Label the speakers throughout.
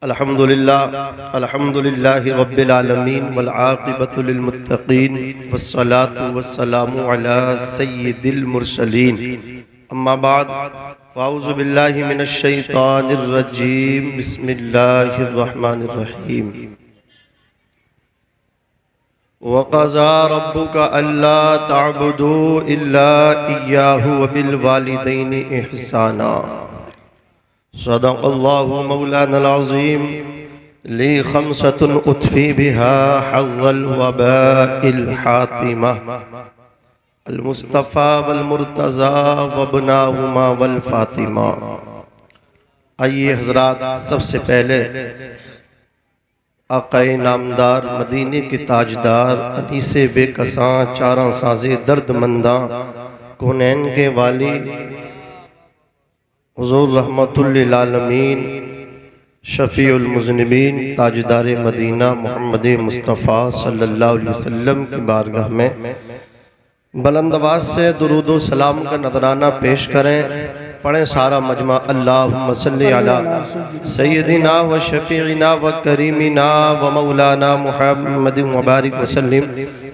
Speaker 1: अल्हम्दुलिल्लाहि रब्बिल आलमीन वल आक़िबतु लिल मुत्तक़ीन वस्सलातु वस्सलामु अला सय्यिदिल मुरसलीन अम्मा बाद फ़अऊज़ु बिल्लाहि मिनश शैतानिर रजीम बिस्मिल्लाहिर रहमानिर रहीम वक़ज़ा रब्बुका अल्ला तअबुदू इल्ला इय्याहु व बिल वालिदैनि इहसाना सदक़ल्लाहु मौलानल अज़ीम ली खमसतुन उतफ़ी बिहा हज़्ज़ल वबाइल हातिमा अल मुस्तफ़ा वल मुर्तज़ा वब्नाहुमा वल फ़ातिमा। आइए हज़रात, सबसे पहले आक़ाए नामदार मदीने के ताजदार अनीसे बेकसां चारां साज़े दर्दमंदां कौनैन के वाली हुज़ूर रहमतुल लिल आलमीन शफ़ीउल मुज़निबीन ताजदार मदीना मोहम्मद मुस्तफ़ा सल्लल्लाहु अलैहि वसल्लम की बारगाह में बुलंद आवाज़ से दुरूद व सलाम का नजराना पेश करें। पढ़ें सारा मजमा अल्लाहुम्मा सल्ली अला सय्यदिना व शफ़ीइना व करीमिना व मौलाना मुहम्मदिन व बारिक व सल्लिम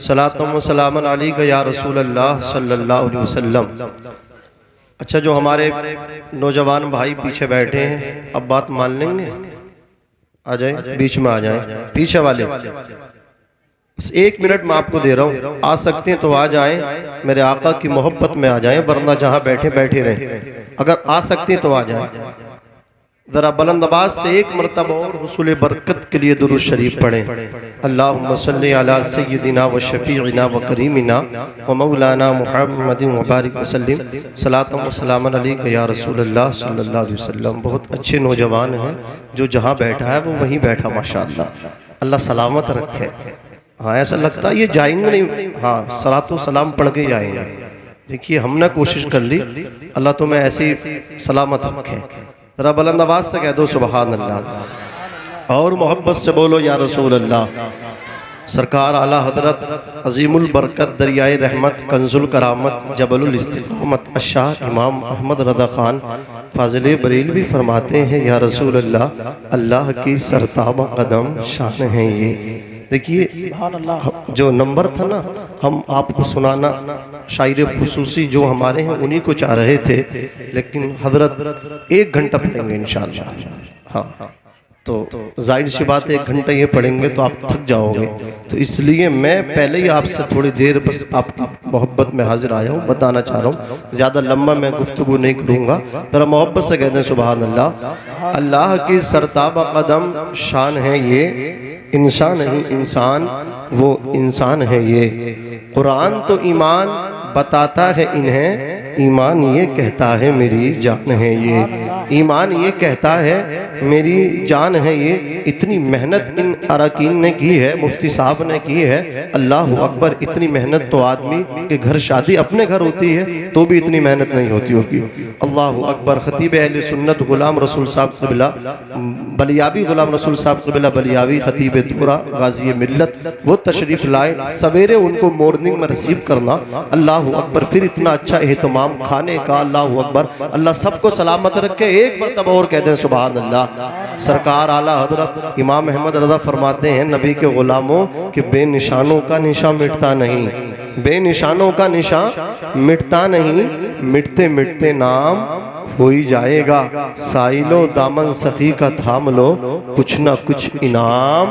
Speaker 1: सलातम व सलामन अलैका या रसूल अल्लाह सल्लल्लाहु अलैहि वसल्लम। अच्छा, जो हमारे नौजवान भाई पीछे बैठे हैं, अब बात मान लेंगे? आ जाएं, बीच में आ जाएं, पीछे वाले बस 1 मिनट मैं आपको दे रहा हूं, आ सकते हैं तो आ जाएं, मेरे आका की मोहब्बत में आ जाएं, वरना जहां बैठे बैठे रहें। अगर आ सकते हैं तो आ जाएं। जरा बुलंद आवाज से एक मरतबा और हुसूल बरकत के लिए दुरूद शरीफ पढ़ें। अल्लाहुम्मा सल्ली अला सय्यदिना व शफ़ीइना व करीमिना व मौलाना मुहम्मदिन व बारिक व सल्लिम सलातम व सलामन अलैका या रसूलल्लाह सल्लल्लाहु अलैहि वसल्लम। बहुत अच्छे नौजवान हैं, जो जहाँ बैठा है वो वहीं बैठा, माशाअल्लाह, अल्लाह सलामत रखे। हाँ, ऐसा लगता है ये जाएंगे नहीं, हाँ सलातो सलाम पढ़ के जाएंगे। देखिए, हमने कोशिश कर ली, अल्लाह तुम्हें ऐसी सलामत रखे। जरा बुलंद आवाज से कह दो सुबहान अल्लाह, और मोहब्बत से बोलो या रसूल अल्लाह। सरकार आला हजरत अजीमुल बरकत दरियाए रहमत कंजुल करामत जबलुल इस्तिकामत अशाह इमाम अहमद रज़ा खान फाजिल बरेलवी फरमाते हैं, या रसूल अल्लाह, अल्लाह की सरताबा कदम शान है ये। देखिए, जो नंबर था ना, हम आपको सुनाना शायर खुसूसी जो हमारे हैं उन्हीं को चाह रहे थे, लेकिन हजरत 1 घंटा पढ़ेंगे इंशाअल्लाह। हाँ, तो जाहिर सी बात है 1 घंटा ये पढ़ेंगे तो आप थक जाओगे, तो इसलिए मैं पहले ही आपसे थोड़ी देर बस आपकी मोहब्बत में हाजिर आया हूँ, बताना चाह रहा हूँ। ज़्यादा लम्बा मैं गुफ्तगू नहीं करूँगा, ज़रा मोहब्बत से कहते हैं सुबहान अल्लाह। अल्लाह की सरताबा कदम शान है ये, इंसान नहीं इंसान वो इंसान है ये। कुरान तो ईमान बताता है इन्हें, ईमान ये कहता है मेरी जान है ये। ईमान ये कहता है मेरी जान है ये। इतनी मेहनत इन अरकान ने की है, मुफ्ती साहब ने की है। अल्लाह अकबर, इतनी मेहनत तो आदमी के घर शादी अपने घर होती है तो भी इतनी मेहनत नहीं होती होगी। अल्लाह अकबर। खतीब अहले सुन्नत गुलाम रसूल साहब क़िबला बलियावी, गुलाम रसूल साहब क़िबला बलियावी खतीब दूरा गाजी मिल्लत, वो तशरीफ़ लाए। सवेरे उनको मॉर्निंग में रिसीव करना, अल्लाह अकबर। फिर इतना अच्छा एहतमाम खाने का, अल्लाह अकबर। अल्लाह सबको सलामत रखे। एक मरतबा और कह दें सुबहान अल्लाह। सरकार आला हजरत इमाम अहमद रज़ा फरमाते हैं, नबी के गुलामों के बेनिशानों का निशान मिटता नहीं, बेनिशानों का निशान मिटता नहीं, मिटते मिटते नाम हो ही जाएगा। साइलो दामन सखी का थाम लो, कुछ ना कुछ इनाम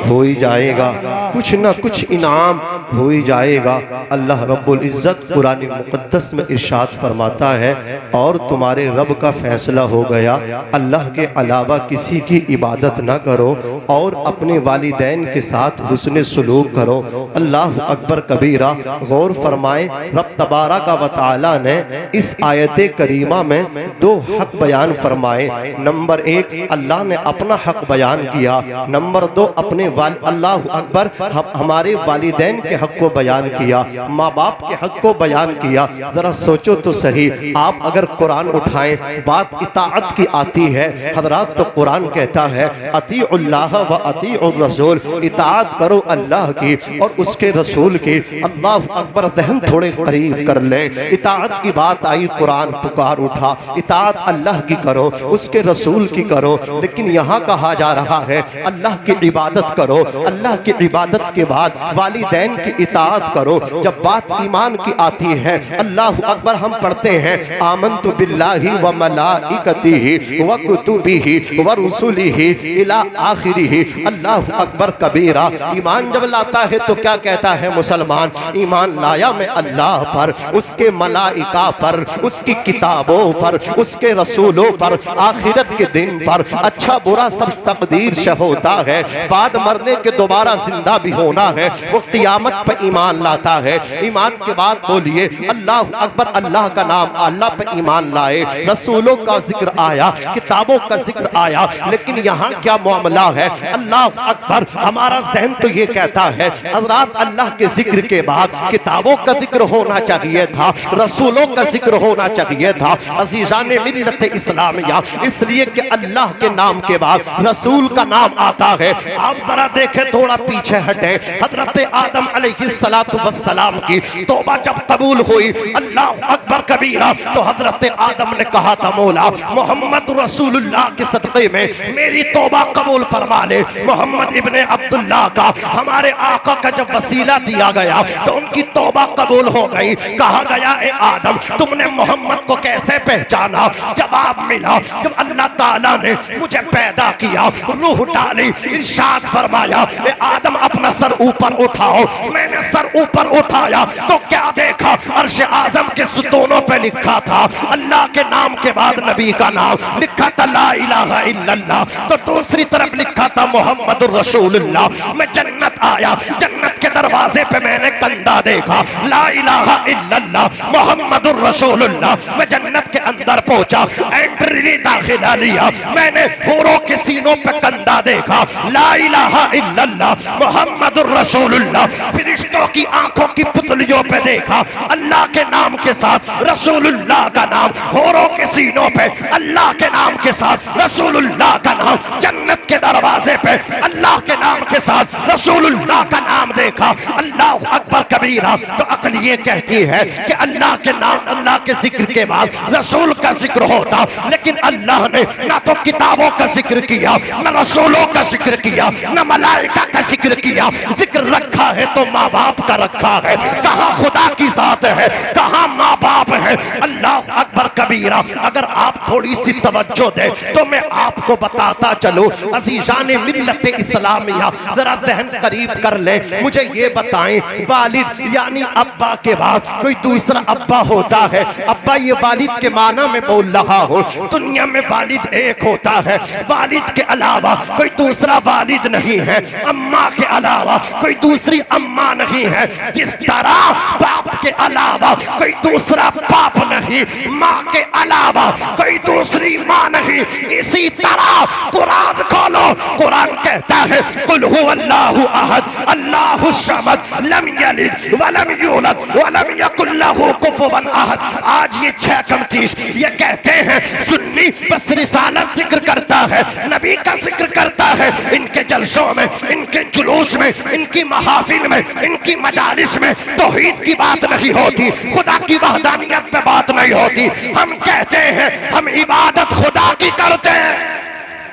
Speaker 1: हो ही जाएगा, कुछ ना कुछ इनाम हो ही जाएगा। अल्लाह रब्बुल इज़्ज़त कुरान मुक़द्दस में इरशाद फरमाता है, और तुम्हारे रब का फैसला हो गया, अल्लाह के अलावा किसी की इबादत ना करो और अपने वालिदैन के साथ हुस्न सुलूक करो। अल्लाह अकबर कबीरा। गौर फरमाए, रब तबारक व तआला ने इस आयत करीमा में 2 हक बयान फरमाए। नंबर 1, अल्लाह ने अपना हक बयान किया। नंबर 2, अपने अल्लाह अकबर हमारे वालिदैन के हक को बयान किया, माँ बाप के हक को बयान किया। जरा सोचो तो सही, आप अगर कुरान उठाएं, बात इताअत की आती है हजरात, तो कुरान कहता है अतीउल्लाह व अतीउर रसूल, इताअत करो अल्लाह की और उसके रसूल की। अल्लाह अकबर, ज़हन थोड़े करीब कर ले। इताअत की बात आई, कुरान पुकार उठा, इताअत अल्लाह की करो, उसके रसूल की करो। लेकिन यहाँ कहा जा रहा है अल्लाह की इबादत करो, अल्लाह की इबादत के बाद वालिदैन की इताअत करो। जब बात ईमान की आती है, अल्लाह अकबर हम पढ़ते हैं आमन्तु बिल्लाहि व मलाइकतिहि व कुतुबिहि व रुसुलिहि इला आखिरिहि। अल्लाह अकबर कबीरा। ईमान जब लाता है तो क्या कहता है मुसलमान? ईमान लाया मैं अल्लाह पर, उसके मलाइका पर, उसकी किताबों पर, उसके रसूलों पर, आखिरत के दिन पर। अच्छा बुरा सब तकदीर से होता है, बाद मरने के दोबारा जिंदा भी होना है। वो क़ियामत पर ईमान लाता है। ईमान के बाद बोलिए अल्लाह अकबर, अल्लाह का नाम, अल्लाह पर ईमान लाए। रसूलों का जिक्र आया, किताबों का जिक्र आया, लेकिन यहाँ क्या मामला है? अल्लाह अकबर, हमारा ज़हन तो ये कहता है हज़रात अल्लाह के जिक्र के बाद किताबों का जिक्र होना चाहिए था, रसूलों का जिक्र होना चाहिए था। अज़ीज़ाने मिल्लत इस्लामिया, इसलिए कि अल्लाह के नाम के बाद रसूल का नाम आता है। आप जरा देखें, थोड़ा पीछे हटे, हजरत आदम अलैहिस्सलातु वस्सलाम की तौबा जब कबूल हुई, अल्लाह अकबर कबीरा, तो हजरत आदम ने कहा था मौला मोहम्मद रसूलुल्लाह के सदक़े में मेरी तौबा कबूल फरमा ले। मोहम्मद इब्ने अब्दुल्लाह का, हमारे आका का जब वसीला दिया गया तो उनकी तौबा कबूल हो गई। कहा गया ए आदम, तुमने मोहम्मद को कैसे पहचाना? जवाब मिला, जब अल्लाह ताला ने मुझे पैदा किया, रूह डाली, इरशाद फरमाया ए आदम अपना सर ऊपर उठाओ। मैंने सर ऊपर उठाया तो क्या देखा? अर्श आजम के सुतूनों पे लिखा था अल्लाह के नाम के बाद नबी का नाम लिखा था ला इलाहा इल्लल्लाह, तो दूसरी तरफ लिखा था मोहम्मदुर रसूलुल्लाह। मैं जन्नत आया, जन्नत के दरवाजे पे मैंने कंधा देखा, ला इलाहा इल्लल्लाह मोहम्मदुर रसूलुल्लाह। मैं जन्नत के अंदर पहुंचा, एंट्री दाखिला लिया, मैंने हूरों के सीनों पे कंधा देखा, ला इलाहा इल्लल्लाह मोहम्मदुर रसूलुल्लाह। फरिश्तों की आंखों की पुतलियों पे देखा अल्लाह के नाम के साथ रसूलुल्लाह का नाम, हूरों के सीनों पे अल्लाह के नाम के साथ रसूलुल्लाह का नाम, जन्नत के दरवाजे पे अल्लाह के नाम के साथ रसूलुल्लाह का नाम देखा। अल्लाह अकबर कबीरा। तो अक्ल ये कहती है कि अल्लाह के नाम, अल्लाह के जिक्र के बाद रसूल का जिक्र होता, लेकिन अल्लाह ने ना तो किताबों का जिक्र किया, न रसूलों का जिक्र किया, न मलाइका का जिक्र किया। जिक्र रखा है तो माँ बाप का रखा है। कहाँ खुदा की जात है, कहाँ माँ बाप है। अल्लाह अकबर कबीरा। अगर आप थोड़ी सी तवज्जो दे तो मैं आपको बताता चलूं, अज़ीज़ाने मिल्लत इस्लामिया, जरा ज़हन करीब कर ले। मुझे ये बताएं, वालिद यानी अब्बा के बाद कोई दूसरा अब्बा होता है? अब्बा ये वालिद के माना में बोल रहा हूँ। दुनिया में वालिद एक होता है, वालिद के अलावा कोई दूसरा वालिद नहीं है, अम्मा के अलावा कोई दूसरी अम्मा नहीं है। जिस तरह बाप के अलावा कोई दूसरा बाप नहीं, माँ के अलावा कोई दूसरी माँ नहीं, इसी तरह कुरान खोलो, कुरान कहता है कुल हुवल्लाहु अहद अल्लाहु समद लम यलिद वलम यूलद वलम यकुल लहू कुफुवन अहद। आज ये 6:29 ये कहते हैं सुन्नी बस रिसालत जिक्र करता है, नबी का जिक्र करता है। इनके जलसों में, इनके जुलूस में, इनकी महाफिल में, इनकी मजालिस में तौहीद की बात नहीं होती, खुदा की वहदानियत पे बात नहीं होती। हम कहते हैं हम इबादत खुदा की करते हैं।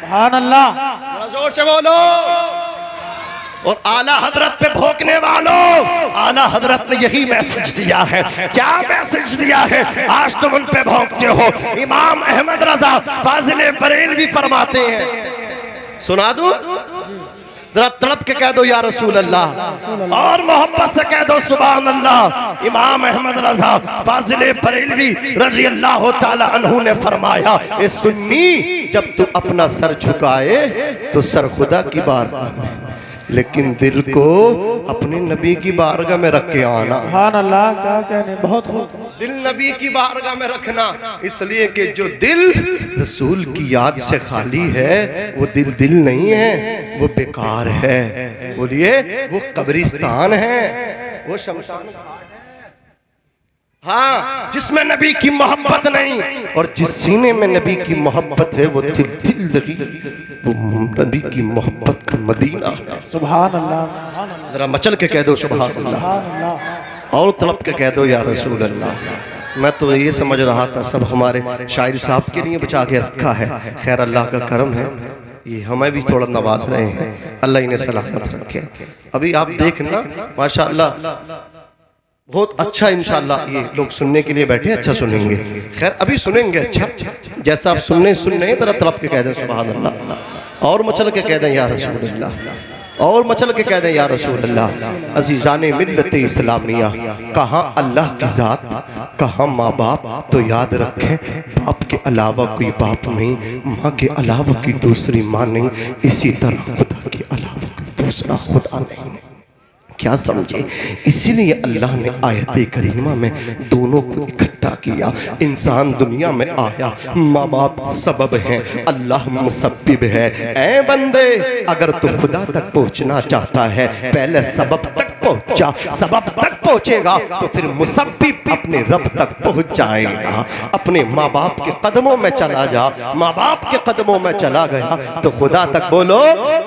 Speaker 2: सुभान अल्लाह,
Speaker 1: जोर से बोलो। और आला हजरत पे भोंकने वालों, आला हजरत ने यही मैसेज दिया है। क्या मैसेज दिया है? आज तुम उन पे भोंकते हो। इमाम अहमद रजा फाजिल बरेलवी फरमाते हैं, सुना दूं? जरा तड़प के कह दो या रसूल अल्लाह, और मोहब्बत से कह दो सुभान अल्लाह। इमाम अहमद रजा फाजिल बरेलवी रजी अल्लाह ताला अन्हु ने फरमाया, ए सुन्नी, जब तू अपना सर झुकाए तो सर खुदा की बारगाह में, लेकिन दिल को अपने नबी की बारगाह में रख के आना।
Speaker 2: सुभान अल्लाह, क्या कहने, बहुत खूब।
Speaker 1: दिल नबी की बारगाह में रखना, इसलिए कि जो दिल रसूल की याद से खाली है वो दिल नहीं है, वो बेकार है। बोलिए, वो कब्रिस्तान है, वो शमशान घाट है। हाँ, जिसमें नबी की मोहब्बत नहीं और जिस सीने में नबी की मोहब्बत है वो दिल दिल लगी, वो नबी की मोहब्बत का मदीना है।
Speaker 2: सुभान अल्लाह,
Speaker 1: जरा मचल के कह दो सुभान अल्लाह,
Speaker 2: सुभान अल्लाह।
Speaker 1: और तड़प के कह दो या रसूल अल्लाह। मैं तो ये समझ रहा था सब हमारे शायर साहब के लिए बचा के रखा है, खैर अल्लाह का करम है, ये हमें भी थोड़ा नवाज रहे हैं, अल्लाह इन्हें सलामत रखे। अभी आप देखना माशाअल्लाह बहुत अच्छा, इंशाअल्लाह ये लोग सुनने के लिए बैठे, अच्छा सुनेंगे, खैर अभी सुनेंगे अच्छा, जैसा आप सुनने जरा तड़प के कह दें सुभान अल्लाह, और मचल के कह दें या रसूल अल्लाह, और मचल के कह दें या रसूल अल्लाह। अज़ीज़ाने मिल्लत इस्लामिया, कहाँ अल्लाह की ज़ात, कहाँ माँ बाप, तो याद रखें बाप के अलावा कोई बाप नहीं, माँ के अलावा कोई दूसरी माँ नहीं, इसी तरह खुदा के अलावा कोई दूसरा खुदा नहीं। क्या समझे, इसीलिए अल्लाह ने आयत करीमा में दोनों को इकट्ठा किया। इंसान दुनिया में आया, माँ बाप सबब हैं, अल्लाह मुसब्बिब है। ऐ बंदे, अगर तू खुदा तक पहुँचना चाहता है पहले सबब तक पहुँचा, सबब तक पहुँचेगा तो फिर मुसब्बिब अपने रब तक पहुँच जाएगा। अपने माँ बाप के कदमों में चला जा, माँ बाप के कदमों में चला गया तो खुदा तक बोलो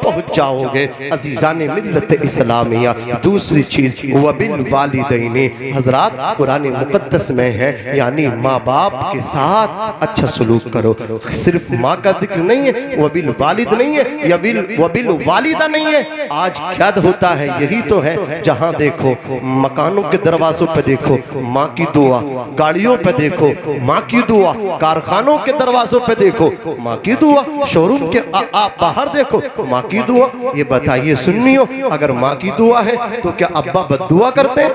Speaker 1: पहुँच जाओगे। अज़ीज़ाने मिल्लत इस्लामिया, दूसरी चीज वबिल वालिदैनी, हजरात कुरान मुकद्दस में है, यानी माँ बाप के साथ अच्छा सलूक करो। सिर्फ माँ का जिक्र नहीं है, वबिल वालिद नहीं है, या वबिल वालिदा नहीं है। आज क्या होता है, यही तो है, जहाँ देखो मकानों के दरवाजों पे देखो माँ की दुआ, गाड़ियों पे देखो माँ की दुआ, कारखानों के दरवाजों पे देखो माँ की दुआ, शोरूम के आप बाहर देखो माँ की दुआ। ये बताइए सुन्नियों, अगर माँ की दुआ है तो क्या अब्बा बद्दुआ करते हैं?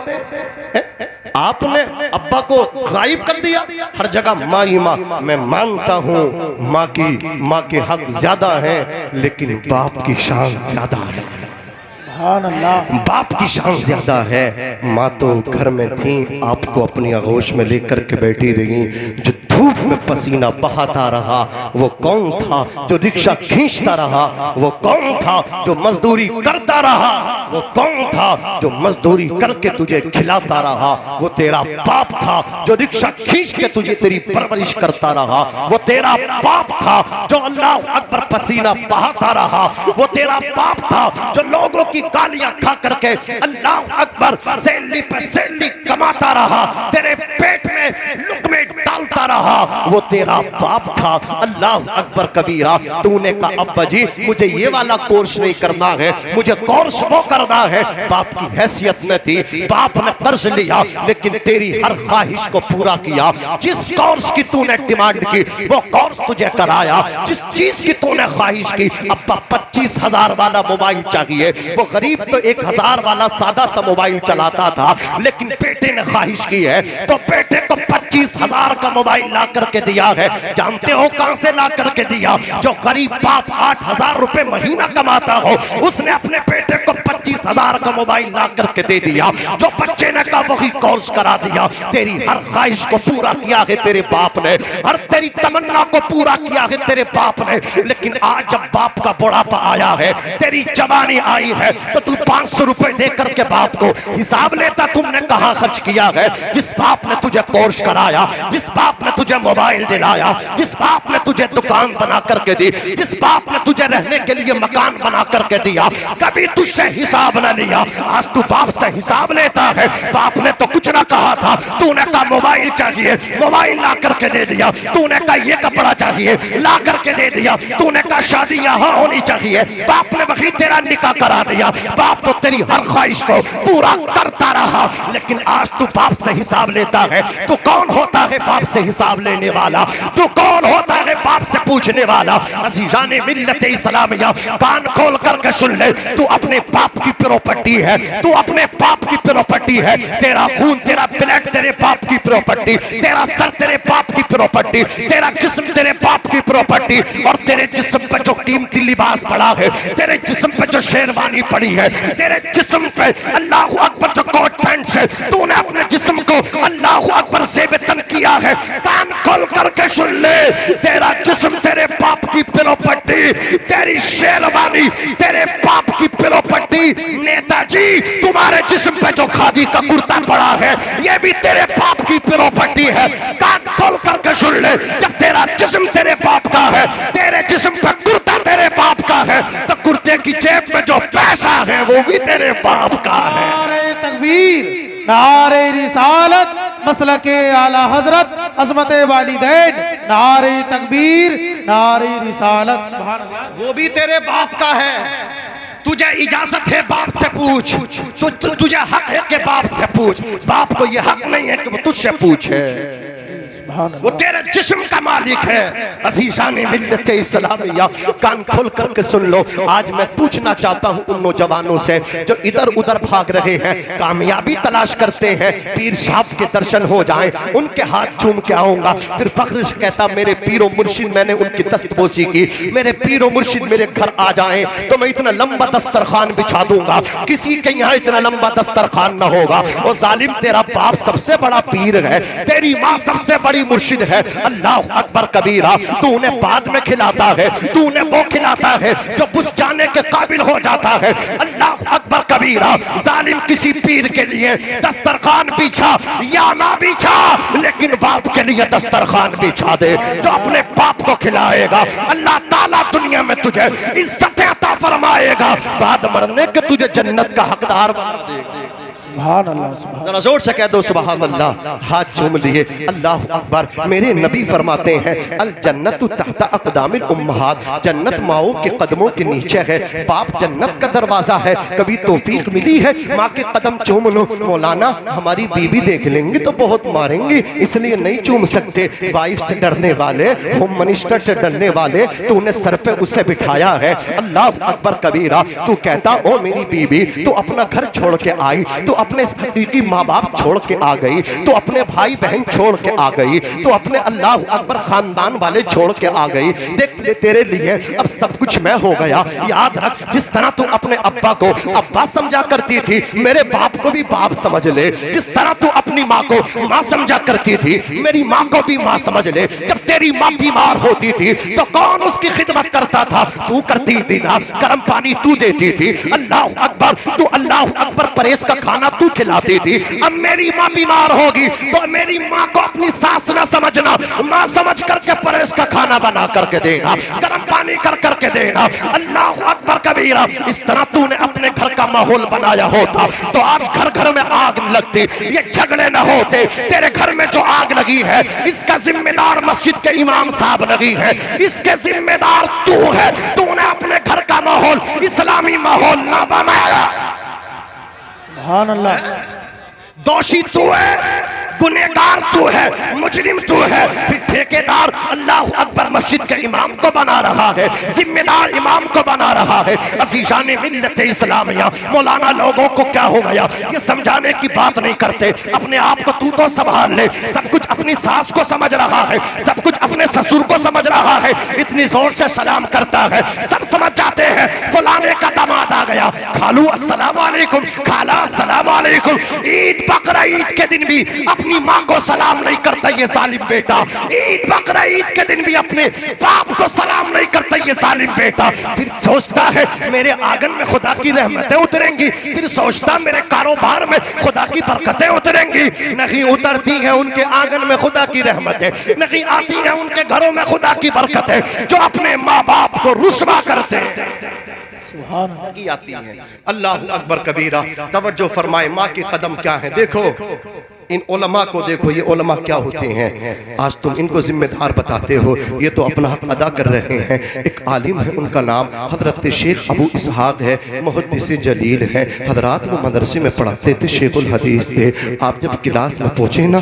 Speaker 1: आपने अब्बा को गायब कर दिया, हर जगह माँ ही माँ। मैं मानता हूँ माँ के हक ज्यादा हैं, लेकिन बाप की शान ज्यादा है।
Speaker 2: सुभान अल्लाह,
Speaker 1: बाप की शान ज्यादा है। माँ तो घर में थी, आपको अपनी आगोश में लेकर के बैठी रही, जो धूप में पसीना बहाता रहा वो कौन था, जो रिक्शा खींचता रहा वो कौन था, जो मजदूरी करता रहा वो कौन था, जो मजदूरी करके तुझे खिलाता रहा वो तेरा बाप था, जो रिक्शा खींच के तुझे तेरी परवरिश करता रहा वो तेरा बाप था, जो अल्लाह अकबर पसीना बहाता रहा वो तेरा बाप था, जो लोगों की गालियां खा करके अल्लाह अकबर सैली पे सैली कमाता रहा, तेरे पेट में लुकमे डालता रहा वो तेरा बाप था। अल्लाह अकबर कबीरा। तूने कहा अब्बा जी मुझे ये वाला कोर्स नहीं करना है, मुझे कोर्स वो करना है। बाप की हैसियत न थी, बाप ने कर्ज लिया लेकिन तेरी हर ख्वाहिश को पूरा किया। जिस कोर्स की तूने डिमांड की वो कोर्स तुझे कराया, जिस चीज की तूने ख्वाहिश की। अब्बा 25,000 वाला मोबाइल चाहिए, वो गरीब तो 1,000 वाला सादा सा मोबाइल चलाता था, लेकिन बेटे ने ख्वाहिश की है तो बेटे को 25,000 का मोबाइल ला करके दिया है। जानते हो कहां से ला करके दिया? जो गरीब बाप 8,000 रुपए महीना कमाता हो उसने अपने बेटे को 25,000 का मोबाइल ला करके दे दिया। जो बच्चे ने कहा वही कोर्स करा दिया। तेरी हर ख्वाहिश को पूरा किया है तेरे बाप ने, हर तेरी तमन्ना को पूरा किया है तेरे बाप ने। लेकिन आज जब बाप का बुढ़ापा आया है, तेरी जवानी आई है, तो तू 500 रुपए दे करके बाप को हिसाब लेता तुमने कहां खर्च किया है। जिस बाप ने तुझे कोर्स कराया, जिस बाप ने तुझे मोबाइल दिलाया, जिस बाप ने तुझे दुकान बना करके दी, जिस बाप ने तुझे रहने के लिए मकान बना करके दिया, कभी तुझसे हिसाब न लिया। आज तू बाप से हिसाब लेता है। बाप ने तो कुछ ना कहा था, तूने कहा मोबाइल चाहिए, मोबाइल ला करके दे दिया। तूने कहा ये कपड़ा चाहिए, ला करके दे दिया। तूने कहा शादी यहाँ होनी चाहिए, बाप ने वही तेरा निकाह करा दिया। बाप तो तेरी हर ख्वाहिश को पूरा करता रहा। लेकिन आज तू बाप से हिसाब लेता है। तू कौन होता है बाप से हिसाब लेने वाला? तू कौन होता है बाप से पूछने वाला? अज़ीज़ाने मिल्लत इस्लामिया, कान खोल करके सुन ले। तू अपने बाप की प्रॉपर्टी है, तू अपने बाप की प्रॉपर्टी है। तेरा खून, तेरा ब्लड तेरे बाप की प्रॉपर्टी, तेरा सर तेरे बाप की प्रॉपर्टी, तेरा जिस्म तेरे बाप की प्रॉपर्टी। और तेरे जिस्म पे जो कीमती लिबास पड़ा है, तेरे जिस्म पे जो शेरवानी पड़ी है, तेरे जिस्म पे अल्लाह अकबर जो कोट पैंट से तूने अपने जिस्म को
Speaker 3: अल्लाह अकबर से बेतन किया है। कान खोल करके सुन ले, तेरा जिस्म तेरे बाप की पिलो पट्टी, तेरी शेरवानी तेरे बाप की पिलो पट्टी। नेताजी तुम्हारे जिस्म पे जो खादी का कुर्ता पड़ा है ये भी तेरे बाप की पिलो पट्टी है। कान खोल करके सुन ले, जब तेरा जिस्म तेरे बाप का है, तेरे जिस्म पे कुर्ता तेरे बाप का है, तो कुर्ते की जेब में जो पैसा है वो भी तेरे बाप का है।
Speaker 2: नारे तकबीर, नारे रिसालत, मसलके आला हजरत, अजमत वालिदैन, नारे तकबीर, नारे रिसालत। सुभान अल्लाह।
Speaker 3: वो भी तेरे बाप का है। तुझे इजाजत है बाप से पूछ, तुझे हक है कि बाप से पूछ। बाप को ये हक नहीं है कि वो तुझसे पूछे, वो तेरे जिस्म का मालिक है। अज़ीज़ाने मिल्लत इस्लामिया, कान खोल करके सुन लो। आज मैं पूछना चाहता हूँ उन नौजवानों से जो इधर उधर भाग रहे हैं, कामयाबी तलाश करते हैं, पीर साहब के दर्शन हो जाएं, उनके हाथ चूम के आऊंगा, फिर फख्र से कहता मेरे पीरो मुर्शिद मैंने उनकी दस्तबोसी की, मेरे पीरो मुर्शिद मेरे घर आ जाएं तो मैं इतना लंबा दस्तरखान बिछा दूंगा, किसी के यहाँ इतना लंबा दस्तरखान न होगा। और जालिम तेरा बाप सबसे बड़ा पीर है, तेरी माँ सबसे बड़ी मुर्शिद है। अल्लाह अकबर कबीरा, तू उन्हें बाद में खिलाता है, तू उन्हें वो खिलाता है जो बुझ जाने के काबिल हो जाता है। अल्लाह अकबर कबीरा, जालिम किसी पीर के लिए दस्तरखान बिछा या ना बिछा, लेकिन बाप के लिए दस्तरखान बिछा दे जो अपने बाप को खिलाएगा। अल्लाह ताला दुनिया में तुझे इज्जत अता फरमाएगा, बाद मरने के तुझे जन्नत का हकदार बना देगा।
Speaker 2: सुभान अल्लाह, सुभान।
Speaker 3: जरा जोर से कह दो सुभान अल्लाह। हाथ चूम लिए। अल्लाह अकबर। मेरे नबी फरमाते हैं अल जन्नतु तहता अक़दामिल उम्महात, जन्नत माओं के कदमों के नीचे है। बाप जन्नत का दरवाजा है। कभी तौफीक मिली है माँ के कदम चूम लो। मौलाना हमारी बीबी देख लेंगे तो बहुत मारेंगे, इसलिए नहीं चूम सकते। वाइफ से डरने वाले, होम मिनिस्टर से डरने वाले, तूने सर पे उसे बिठाया है। अल्लाह अकबर कबीरा। तू कहता ओ मेरी बीबी, तू अपना घर छोड़ के आई, तू अपने हकीकी माँ बाप छोड़ के आ गई, तो अपने भाई बहन छोड़ के आ गई, तो अपने अल्लाह अकबर खानदान वाले छोड़ के आ गई। देख ले तेरे लिए अब सब कुछ मैं हो गया। याद रख जिस तरह तू अपने अब्बा को अब्बा समझा करती थी, मेरे बाप को भी बाप समझ ले। जिस तरह तू अपनी माँ को माँ समझा करती थी, मेरी माँ को भी माँ समझ ले। जब तेरी माँ बीमार होती थी तो कौन उसकी खिदमत करता था? तू करती थी ना, गर्म पानी तू देती थी। अल्लाह अकबर। तू अल्लाह अकबर परहेज का खाना तू खिलाती थी। अब मेरी माँ बीमार होगी तो मेरी माँ को अपनी सास ना समझना, माँ समझ करके परहेज का खाना बना करके देना, गर्म पानी कर करके देना। अल्लाह अकबर कबीरा। इस तरह तूने अपने घर का माहौल बनाया होता तो आज घर घर में आग लगती, ये झगड़े न होते। तेरे घर में जो आग लगी है इसका जिम्मेदार मस्जिद के इमाम साहब नहीं है, इसके जिम्मेदार तू है। तूने अपने घर का माहौल इस्लामी माहौल ना बनाया।
Speaker 2: सुभान अल्लाह।
Speaker 3: दोषी तू है, गुनहगार तू है, मुजरिम तू है, फिर ठेकेदार अल्लाह अकबर मस्जिद के इमाम को बना रहा है, जिम्मेदार इमाम को बना रहा है। अज़ीज़ाने मिल्लत इस्लामिया, मौलाना लोगों को क्या हो गया ये समझाने की बात नहीं करते। अपने आप को तू तो संभाल ले। सब कुछ अपनी सास को समझ रहा है, सब कुछ अपने ससुर को समझ रहा है, इतनी जोर से सलाम करता है, सब समझ जाते हैं फलाने का दामाद आ गया। खालू अस्सलाम वालेकुम, खाला अस्सलाम वालेकुम। ईद बकरा ईद के दिन भी अपनी माँ को सलाम नहीं करता ये जालिम बेटा। ईद बकरा ईद के दिन भी अपने बाप को सलाम नहीं करता ये जालिम बेटा। फिर सोचता है मेरे आंगन में खुदा की रहमतें उतरेंगी, फिर सोचता मेरे कारोबार में खुदा की बरकतें उतरेंगी। नहीं उतरती हैं उनके आंगन में खुदा की रहमतें, नहीं आती हैं उनके घरों में खुदा की बरकतें। जो अपने माँ बाप को रुस्वा करते हैं की आती है। अल्लाह अकबर कबीरा। तवज्जो फरमाए, माँ के कदम क्या है। देखो इन उलमा को देखो, ये उलमा क्या होते हैं। आज तुम इनको जिम्मेदार बताते हो, ये तो अपना हक अदा कर रहे हैं। एक आलिम है, उनका नाम हजरत शेख अबू इसहाक है, मुहद्दिस जलील है। हजरात वो मदरसे में पढ़ाते थे, शेखुल हदीस थे। आप जब क्लास में पहुँचे ना,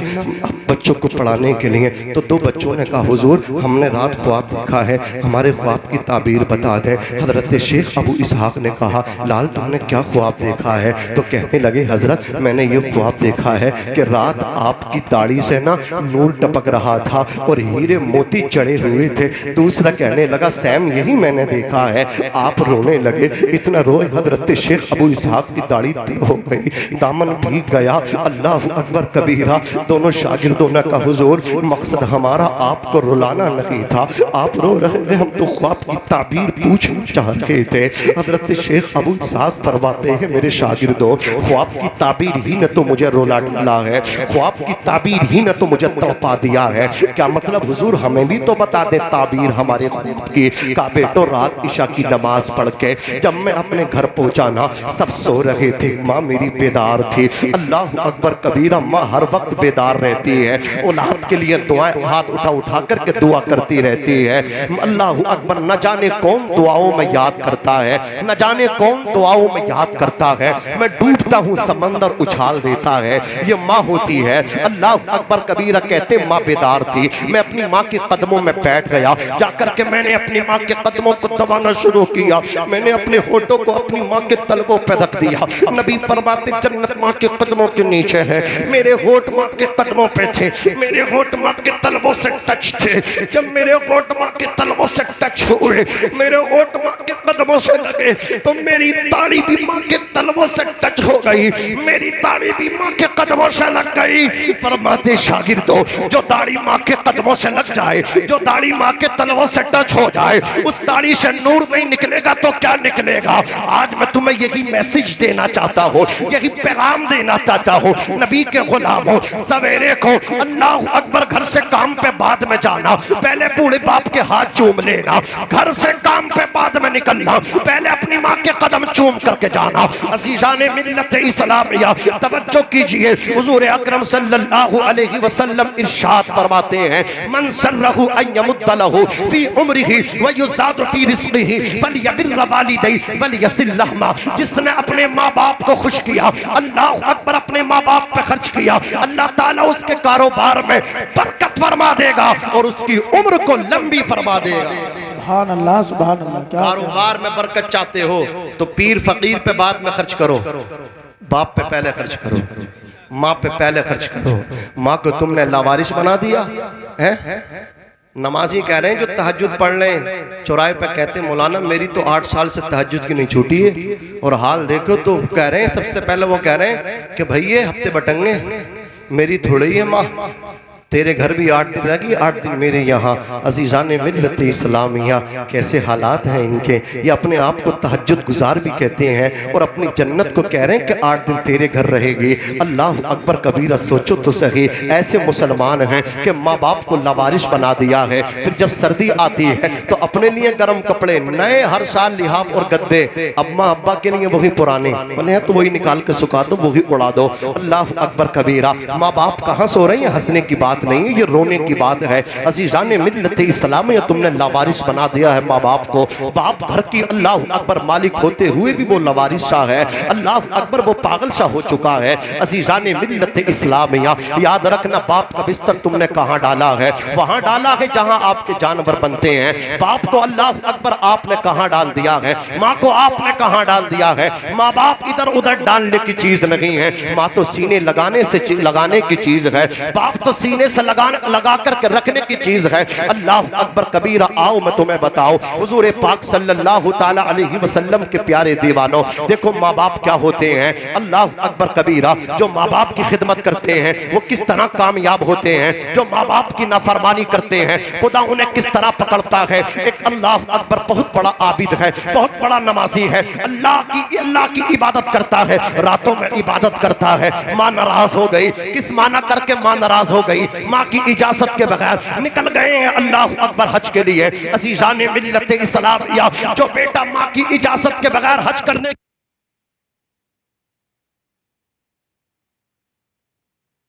Speaker 3: बच्चों को पढ़ाने के लिए। तो दो बच्चों ने कहा हुजूर हमने रात ख्वाब देखा है, हमारे ख्वाब की ताबीर बता दें। हजरत शेख अबू इसहाक ने कहा लाल तुमने क्या ख्वाब देखा है? तो कहने लगे हजरत मैंने ये ख्वाब देखा है कि रात आपकी दाढ़ी से ना नूर टपक रहा था और हीरे मोती चढ़े हुए थे। दूसरा कहने लगा सैम यही मैंने देखा है। आप रोने लगे, इतना रोए हजरत शेख अबू इसहाक की दाढ़ी तर हो गई, दामन भीग गया। अल्लाह अकबर कबीरा। दोनों शागिर्दों ने कहा हुजूर मकसद हमारा आपको रुलाना नहीं था, आप रो रहे थे, हम तो ख्वाब की ताबीर पूछना चाह रहे थे। हजरत शेख अबू इसहाक फरमाते हैं मेरे शागिर्दों ख्वाब की ताबीर ही न तो मुझे रुला डाला है, ख्वाब की ताबीर ही न तो मुझे तड़पा दिया है। क्या मतलब हुजूर हमें भी तो बता दे ताबीर हमारे ख्वाब की। का बेटो रात इशा की नमाज पढ़ के जब मैं अपने घर पहुंचा ना सब सो रहे थे, माँ मेरी बेदार थी। अल्लाह अकबर कबीरा। माँ हर वक्त बेदार रहती है, औलाद के लिए दुआएं हाथ उठा उठा करके दुआ करती रहती है। अल्लाह अकबर। न जाने कौन दुआओं में याद करता है, न जाने कौन दुआओं में याद करता है। मैं डूबता हूँ समंदर उछाल देता है, ये माँ होती है। अल्लाह अकबर कबीरा। कहते माँ बेदार थी, मैं अपनी माँ के कदमों में बैठ गया, जाकर के मैंने अपनी माँ के कदमों को दबाना शुरू किया। मैंने अपने होठों को अपनी माँ के तलवों पर रख दिया। नबी फरमाते जन्नत माँ के कदमों के नीचे है, मेरे होठ माँ के कदमों पे थे, मेरे होठ माँ के तलवों से टच थे। जब मेरे होठ माँ के तलवों से टच हुए, मेरे होठ माँ के कदमों से लगे, तो मेरी दाढ़ी भी माँ के तलवों से टच हो गई, मेरी दाढ़ी भी माँ के कदमों से लग गई। फरमाते शागिर्दों जो दाढ़ी माँ के कदमों से लग जाए, जो दाढ़ी माँ के तलवों से टच हो जाए, उस दाढ़ी से नूर नहीं निकलेगा तो क्या निकलेगा? आज मैं तुम्हें यही मैसेज देना चाहता हूँ, यही पैगाम देना चाहता हूँ। नबी के गुलामों सवेरे को अल्लाह अकबर घर से काम पे बाद में जाना, पहले बूढ़े बाप के हाथ चूम लेना। घर से काम पे बाद में निकलना, पहले अपनी माँ के कदम चूम करके जाना। अज़ीज़ाने मिल्लत इस्लामिया तवज्जो कीजिए, हुज़ूर अकरम सल्लल्लाहु अलैहि वसल्लम इरशाद फरमाते हैं मन सर्रहु अन यमुद्द लहु फी उम्रिही व युज़ाद फी रिज़्क़िही फलयबिर वालिदैहि वलयसिल लहमा। जिसने अपने माँ बाप को खुश किया, अल्लाह अकबर, अपने माँ बाप पे खर्च किया, अल्लाह ताला उसके कारोबार में बरकत फरमा देगा और उसकी उम्र को लंबी फरमा देगा।
Speaker 2: सुभान अल्लाह सुभान अल्लाह। क्या
Speaker 3: कारोबार में बरकत चाहते हो तो पीर फकीर पे बाद में खर्च करो, बाप पे पहले खर्च करो, माँ पे पहले खर्च करो। माँ को तुमने लावारिस बना दिया है। नमाजी कह रहे हैं जो तहज्जुद पढ़ लें, चौराहे पे कहते हैं मौलाना मेरी तो 8 साल से तहज्जुद की नहीं छूटी है, और हाल देखो तो कह रहे हैं सबसे पहले वो कह रहे हैं कि भैया हफ्ते बटंगे मेरी थोड़ी है माँ, तेरे घर भी 8 दिन रहेगी, 8 दिन मेरे यहाँ। अज़ीज़ाने मिल्लत इस्लामिया कैसे हालात हैं इनके, ये अपने आप को तहज्जुद गुजार भी कहते हैं और अपनी जन्नत को कह रहे हैं कि 8 दिन तेरे घर रहेगी। अल्लाह अकबर कबीरा। सोचो तो सही, ऐसे मुसलमान हैं कि माँ बाप को लावारिस बना दिया है। फिर जब सर्दी आती है तो अपने लिए गर्म कपड़े नए हर साल लिहाफ और गद्दे, अम्मा अब्बा के लिए वही पुराने बोले हैं तो वही निकाल के सुखा दो, वही उड़ा दो। अल्लाह अकबर कबीरा। माँ बाप कहाँ सो रहे हैं? हंसने की बात नहीं है, ये रोने की बात है। अज़ीज़ाने मिल्लत इस्लामिया तुमने लावारिस बना दिया है माँ बाप को। बाप घर की अल्लाह अकबर मालिक होते हुए भी वो लावारिस शाह है, अल्लाह अकबर वो पागल शाह हो चुका है। अज़ीज़ाने मिल्लत इस्लामिया याद रखना, बाप का बिस्तर तुमने कहाँ डाला है? वहां डाला है जहां आपके जानवर बनते हैं। बाप को अल्लाह अकबर आपने कहाँ डाल दिया है? माँ को आपने कहाँ डाल दिया है? माँ बाप इधर उधर डालने की चीज नहीं है, माँ तो सीने लगाने की चीज है, बाप तो सीने से लगा करके रखने की चीज है। अल्लाह अकबर कबीरा। आओ मैं तुम्हें बताऊं, हुजूर पाक सल्लल्लाहु ताला अलैहि वसल्लम के प्यारे दीवानों, देखो माँ बाप क्या होते हैं। अल्लाह अकबर कबीरा। जो माँ बाप की खिदमत करते हैं वो किस तरह कामयाब होते हैं, जो माँ बाप की नाफरमानी करते हैं खुदा उन्हें किस तरह पकड़ता है। एक अल्लाह अकबर बहुत बड़ा आबिद है, बहुत बड़ा नमाजी है, अल्लाह की इबादत करता है, रातों में इबादत करता है। माँ नाराज हो गई, किस माना करके माँ नाराज हो गई? माँ की इजाजत के बगैर निकल गए हैं अल्लाह अकबर हज के लिए। अज़ीज़ाने मिल्लत इस्लामिया, जो बेटा माँ की इजाजत के बगैर हज करने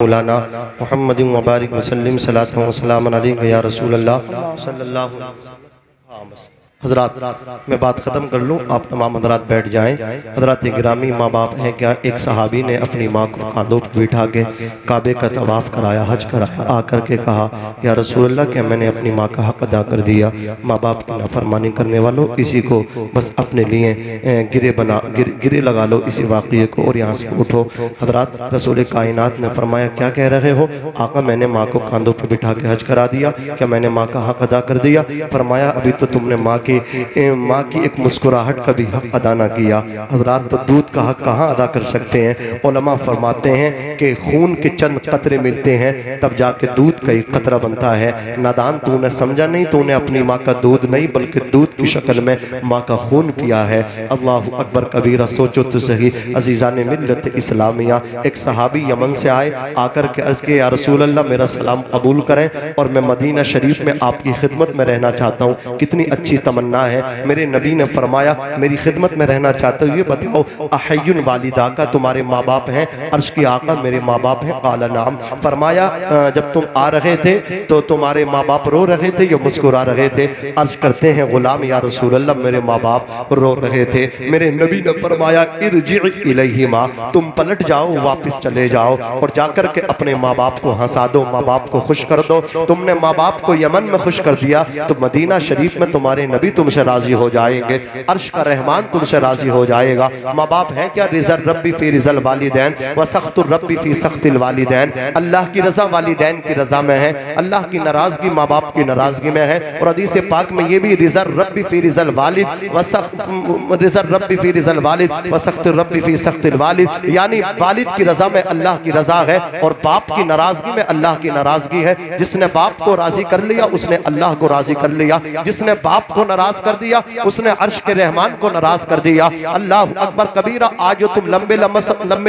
Speaker 3: मौलाना मोहम्मद मुबारक वसल्लम सलातो व सलाम अलैका या रसूल अल्लाह सल्लल्लाहु अलैहि वसल्लम।
Speaker 1: हजरात, मैं बात ख़त्म कर लूँ, आप तमाम हजरात बैठ जाएं। हजरात गिरामी, माँ बाप हैं क्या? एक सहाबी ने अपनी माँ को कांधों पर बिठा के काबे का तवाफ़ कराया, हज कराया, आकर के कहा, या रसूलल्लाह, क्या मैंने अपनी माँ का हक़ अदा कर दिया? माँ बाप की नाफरमानी करने वालों, इसी को बस अपने लिए गिरे लगा लो इसी वाक़ये को और यहाँ से उठो। हजरात, रसूल कायनात ने फरमाया, क्या कह रहे हो? आका, मैंने माँ को कांधों पर बिठा के हज करा दिया, क्या मैंने माँ का हक़ अदा कर दिया? फरमाया, अभी तो तुमने माँ की एक मुस्कुराहट का भी हक अदा ना किया। हजरात, तो दूध का हक कहाँ अदा कर सकते हैं? उलमा फरमाते हैं कि खून के चंद कतरे मिलते हैं तब जाके दूध का एक कतरा बनता है। नादान, तूने समझा नहीं, तूने अपनी माँ का दूध नहीं बल्कि दूध की शक्ल में माँ का खून पिया है। अल्लाह अकबर कबीरा। सोचो तो सही अजीज़ान मिल्लत इस्लामिया, एक सहाबी यमन से आए, आकर के अर्ज़ किया, या रसूल अल्लाह, मेरा सलाम कबूल करें और मैं मदीना शरीफ में आपकी खिदमत में रहना चाहता हूँ। कितनी अच्छी तमन्ना है। मेरे नबी ने फरमाया, मेरी खिदमत में रहना चाहते हो, ये बताओ, अहय्युन वालिदा का तुम्हारे माँ बाप हैं? अर्श की आका, मेरे माँ बाप हैं। काला नाम। फरमाया, जब तुम आ रहे थे तो तुम्हारे माँ बाप रो रहे थे या मुस्कुरा रहे थे? अर्ज करते हैं गुलाम, या रसूल अल्लाह, मेरे माँ बाप रो रहे थे। मेरे नबी ने फरमाया, इरजि इलैहिमा, तुम पलट जाओ, वापस चले जाओ और जाकर के अपने माँ बाप को हंसा दो, माँ बाप को खुश कर दो। तुमने माँ बाप को यमन में खुश कर दिया तो मदीना शरीफ में तुम्हारे नबी तुमसे राजी हो जाएंगे, अर्श का रहमान तुमसे राजी हो जाएगा। माँ बाप है क्या? रिज़ल रब्बी फी रिज़ल वालिदैन व सख्तुर रब्बी फी सख्तिल वालिदैन। अल्लाह की रज़ा वालिदैन की रज़ा में है, अल्लाह की नाराज़गी माँ बाप की नाराज़गी में है। और हदीस पाक में ये भी रिज़ल रब्बी फी रिज़ल वालिद व रिज़ल रब्बी फी रिज़ल वालिद व सख्तुर रब्बी फी सख्तिल वालिद, यानी वालिद की रज़ा में अल्लाह की रज़ा है और बाप की नाराज़गी में अल्लाह की नाराज़गी है। जिसने बाप को राज़ी कर लिया उसने अल्लाह को राज़ी कर लिया, जिसने बाप को नाराज कर दिया उसने अर्श के रहमान को नाराज कर दिया। अल्लाह अकबर कबीरा। आज जो तुम लंबे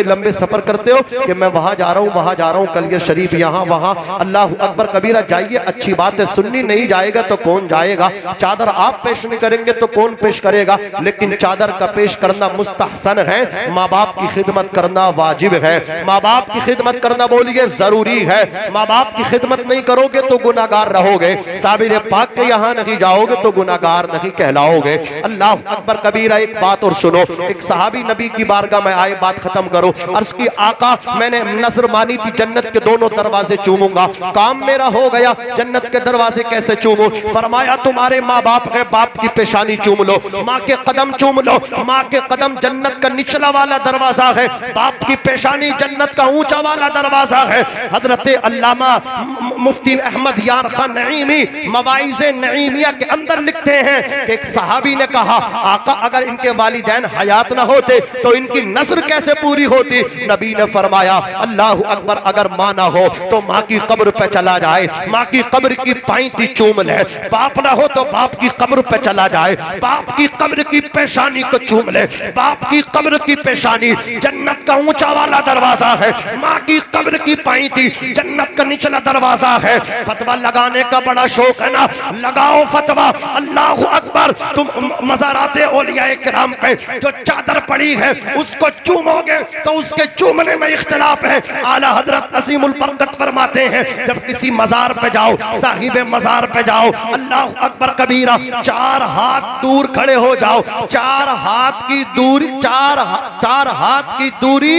Speaker 1: लंबे सफर करते हो कि मैं वहां जा रहा हूं, वहां जा रहा हूं, कलियर शरीफ यहाँ वहां, अल्लाह अकबर कबीरा, जाइए, अच्छी बात है, सुन्नी नहीं जाएगा तो कौन जाएगा? चादर आप पेश नहीं करेंगे तो कौन पेश करेगा? लेकिन चादर का पेश करना मुस्तहसन है, माँ बाप की खिदमत करना वाजिब है, माँ बाप की खिदमत करना बोलिए जरूरी है। माँ बाप की खिदमत नहीं करोगे तो गुनाहगार रहोगे, साबिर पाक के यहाँ नहीं जाओगे तो गुनाहगार नहीं कहलाओगे। अल्लाह अकबर कबीरा। एक बात और सुनो, एक सहाबी नबी की बारगाह में आए, बात खत्म करो। अर्ज की, आका, मैंने नजर मानी थी जन्नत के दोनों दरवाजे चूमूंगा, काम मेरा हो गया, जन्नत के दरवाजे कैसे चूमूं? फरमाया, तुम्हारे माँ बाप है, बाप की पेशानी चूम लो, माँ के कदम चूम लो, माँ के कदम जन्नत का निचला वाला दरवाजा है, बाप की पेशानी जन्नत का ऊंचा वाला दरवाजा है। हजरत अल्लामा मुफ्ती अहमद यार खान नईमी मवाइज़े नईमिया के अंदर लिखते हैं कि एक सहाबी ने कहा, आका, अगर इनके वालिदैन हयात ना होते तो इनकी नजर कैसे पूरी होती? नबी ने फरमाया, अल्लाह अकबर, अगर माँ ना हो तो माँ की कब्र पे चला जाए, माँ की कब्र की पाइती चूम ले। बाप ना हो तो बाप की कब्र पे चला जाए, बाप की कब्र की पेशानी को चूम ले। बाप की कब्र की पेशानी जन्नत का ऊंचा वाला दरवाजा है, माँ की कब्र की पाइती जन्नत का निचला दरवाजा है। फतवा लगाने का बड़ा शौक है ना, लगाओ फतवा। अल्लाह अकबर। तुम मज़ाराते औलिया किराम पे जो चादर पड़ी है उसको चूमोगे तो उसके चूमने में इख्तिलाफ है। आला हजरत अज़ीमुल बरकत फरमाते हैं, जब किसी मज़ार पे जाओ, साहिब मज़ार पे जाओ, अल्लाह अकबर कबीरा, 4 हाथ दूर खड़े हो जाओ, 4 हाथ की दूरी, 4 हाथ की दूरी,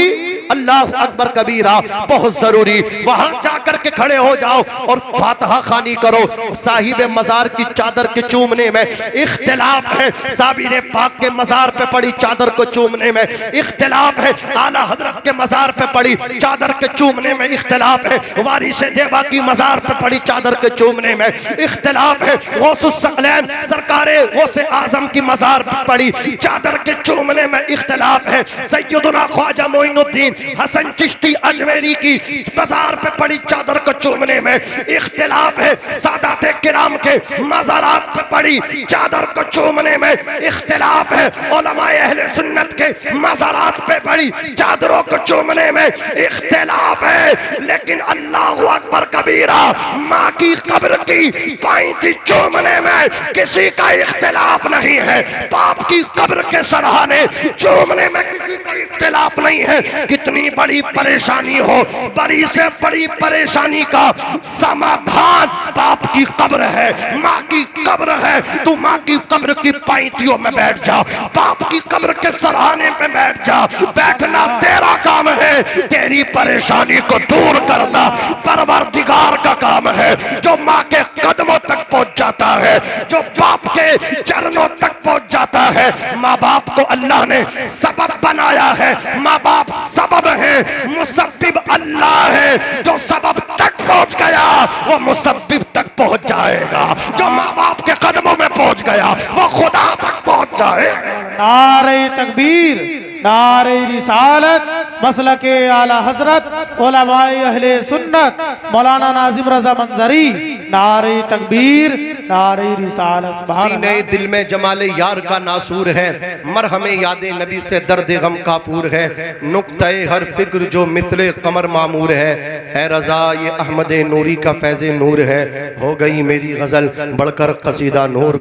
Speaker 1: अल्लाह अकबर कबीरा, बहुत जरूरी। वहां जाकर के खड़े हो जाओ और फातिहा खानी करो। साहिब मज़ार की चादर के चूमने में इख्तिलाफ है, साबिर पाक के मज़ार पे पड़ी चादर को चूमने में इख्तिलाफ है, आला हजरत के मज़ार पे पड़ी चादर के चूमने में इख्तिलाफ है, वारिस देवा की मज़ार पे पड़ी चादर के चूमने में इख्तिलाफ है, गौसुस सकलैन सरकारे गौसे आजम की मज़ार पे पड़ी चादर के चूमने में इख्तिलाफ है, सैयदुना ख्वाजा मोइनुद्दीन हसन चिश्ती अजमेरी की मज़ार पे पड़ी चादर को चूमने में इख्तिलाफ है, सादाते किराम के मज़ारात पे पड़ी चादर को चूमने में इख्तिलाफ है, उलमाए अहले सुन्नत के मज़ारात पे पड़ी चादरों को चूमने में इख्तिलाफ है। लेकिन अल्लाहु अकबर कबीरा, माँ की कब्र की पाइती चूमने में किसी का इख्तिलाफ नहीं है, बाप की कब्र के सराहने चूमने में किसी का इख्तिलाफ नहीं है। कितने
Speaker 3: कितनी बड़ी परेशानी हो, बड़ी से बड़ी परेशानी का समाधान बाप की कब्र है, माँ की कब्र है। तू माँ की कब्र की पैंतियों में बैठ जा, बाप की कब्र के सराहने में बैठ जा। बैठना तेरा काम है, तेरी परेशानी को दूर करना परवरदिगार का काम है। जो माँ के कदमों तक पहुंच जाता है, जो बाप के चरणों तक पहुंच जाता है, माँ बाप को अल्लाह ने सबब बनाया है। माँ बाप सबब है, मुसब्बिब अल्लाह है। जो सबब तक पहुंच गया वो मुसब्बिब तक पहुंच जाएगा। जो माँ बाप के कदमों में पहुंच गया वो खुदा तक पहुंच जाएगा।
Speaker 2: नारे तकबीर, नारे रिसालत, मसलके आला हजरत उलमाए अहले सुन्नत मौलाना नाजिम रजा मंजरी। नारे तकबीर, नारे रिसालत। सुभान
Speaker 3: सीने
Speaker 2: अल्लाह।
Speaker 3: दिल में जमाले यार का नासूर है, मरहमे यादे नबी से दर्द गम काफूर है। नुक्ते हर फिक्र जो मिथले कमर मामूर है। ए रजा ये अहमद नूरी का फैज़े नूर है। हो गई मेरी गजल बढ़कर कसीदा नूर।